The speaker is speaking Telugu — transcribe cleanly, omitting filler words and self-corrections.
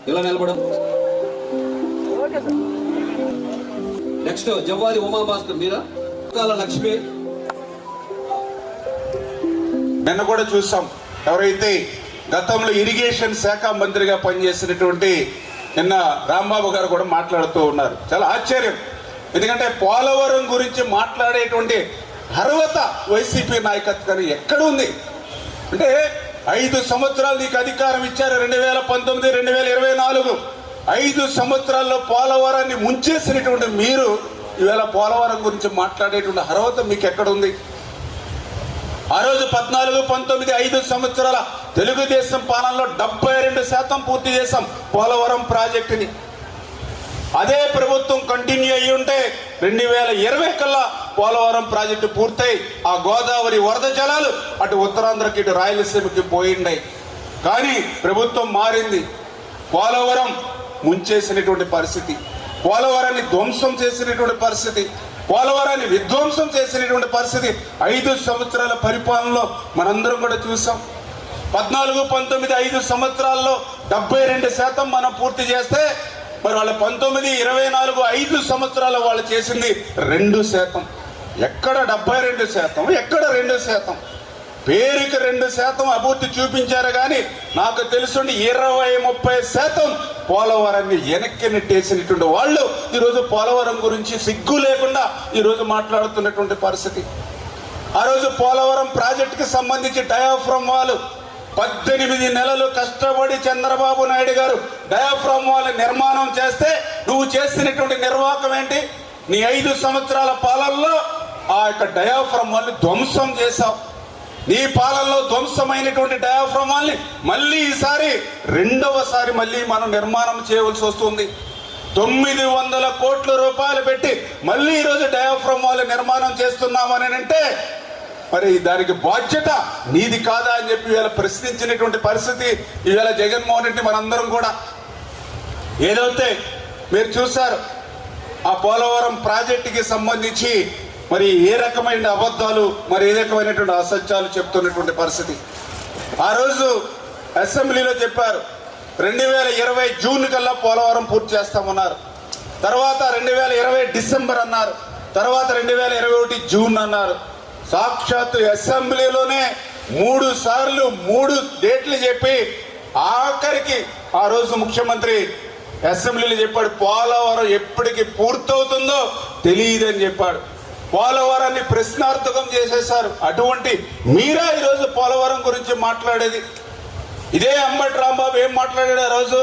ఇలా నిలబడం. నెక్స్ట్ జవ్వాది ఉమాభాస్కర్ మీరా, లక్ష్మి. నిన్న కూడా చూసాం, ఎవరైతే గతంలో ఇరిగేషన్ శాఖ మంత్రిగా పనిచేసినటువంటి నిన్న రాంబాబు గారు కూడా మాట్లాడుతూ ఉన్నారు. చాలా ఆశ్చర్యం, ఎందుకంటే పోలవరం గురించి మాట్లాడేటువంటి అర్హత వైసీపీ నాయకత్వాన్ని ఎక్కడ ఉంది అంటే 5 సంవత్సరాలు నీకు అధికారం ఇచ్చారు 2019, 2024. 5 సంవత్సరాల్లో పోలవరాన్ని ముంచేసినటువంటి మీరు ఈవేళ పోలవరం గురించి మాట్లాడేటువంటి అర్హత మీకు ఎక్కడ ఉంది? ఆ రోజు 14, 19, 5 సంవత్సరాల తెలుగుదేశం పాలనలో 72% పూర్తి చేశాం పోలవరం ప్రాజెక్టుని. అదే ప్రభుత్వం కంటిన్యూ అయ్యి ఉంటే 2020 కల్లా పోలవరం ప్రాజెక్టు పూర్తయి ఆ గోదావరి వరద జలాలు అటు ఉత్తరాంధ్రకి ఇటు రాయలసీమకి పోయిండాయి. కానీ ప్రభుత్వం మారింది. పోలవరం ముంచేసినటువంటి పరిస్థితి, పోలవరాన్ని ధ్వంసం చేసినటువంటి పరిస్థితి, పోలవరాన్ని విధ్వంసం చేసినటువంటి పరిస్థితి 5 సంవత్సరాల పరిపాలనలో మనందరం కూడా చూసాం. 14, 19, 5 సంవత్సరాల్లో 72% మనం పూర్తి చేస్తే మరి వాళ్ళ 19, 24, 5 సంవత్సరాలు వాళ్ళు చేసింది 2%. ఎక్కడ 72%, ఎక్కడ 2%? పేరుకి 2% అభివృద్ధి చూపించారు కానీ నాకు తెలుసుండి 20-30% పోలవరాన్ని వెనక్కి నెట్టేసినటువంటి వాళ్ళు ఈరోజు పోలవరం గురించి సిగ్గు లేకుండా ఈరోజు మాట్లాడుతున్నటువంటి పరిస్థితి. ఆ రోజు పోలవరం ప్రాజెక్టుకి సంబంధించి డయాఫ్రమ్ వాల్ 18 నెలలు కష్టపడి చంద్రబాబు నాయుడు గారు డయాఫ్రమ్ వాల్ నిర్మాణం చేస్తే నువ్వు చేసినటువంటి నిర్వాహకం ఏంటి? నీ 5 సంవత్సరాల పాలనలో ఆ యొక్క డయాఫ్రమ్ వాల్ని ధ్వంసం చేశావు. నీ పాలనలో ధ్వంసమైనటువంటి డయాఫ్రమ్ వాల్ని మళ్ళీ ఈసారి రెండవసారి మళ్ళీ మనం నిర్మాణం చేయవలసి వస్తుంది. 900 కోట్ల రూపాయలు పెట్టి మళ్ళీ ఈరోజు డయాఫ్రమ్ వాల్ నిర్మాణం చేస్తున్నామని అంటే మరి దానికి బాధ్యత నీది కాదా అని చెప్పి ఇవాళ ప్రశ్నించినటువంటి పరిస్థితి ఇవాళ జగన్మోహన్ రెడ్డి మనందరం కూడా. ఏదైతే మీరు చూశారు ఆ పోలవరం ప్రాజెక్టుకి సంబంధించి మరి ఏ రకమైన అబద్ధాలు, మరి ఏ రకమైనటువంటి అసత్యాలు చెప్తున్నటువంటి పరిస్థితి. ఆ రోజు అసెంబ్లీలో చెప్పారు 2020 జూన్ కల్లా పోలవరం పూర్తి చేస్తామన్నారు. తర్వాత 2020 డిసెంబర్ అన్నారు. తర్వాత 2021 జూన్ అన్నారు. సాక్షాత్తు అసెంబ్లీలోనే 3 సార్లు 3 డేట్లు చెప్పి ఆఖరికి ఆ రోజు ముఖ్యమంత్రి అసెంబ్లీలో చెప్పాడు పోలవరం ఎప్పటికి పూర్తవుతుందో తెలియదని చెప్పాడు. పోలవరాన్ని ప్రశ్నార్థకం చేసేశారు. అటువంటి మీరా ఈరోజు పోలవరం గురించి మాట్లాడేది? ఇదే అంబటి రాంబాబు ఏం మాట్లాడాడు ఆ రోజు?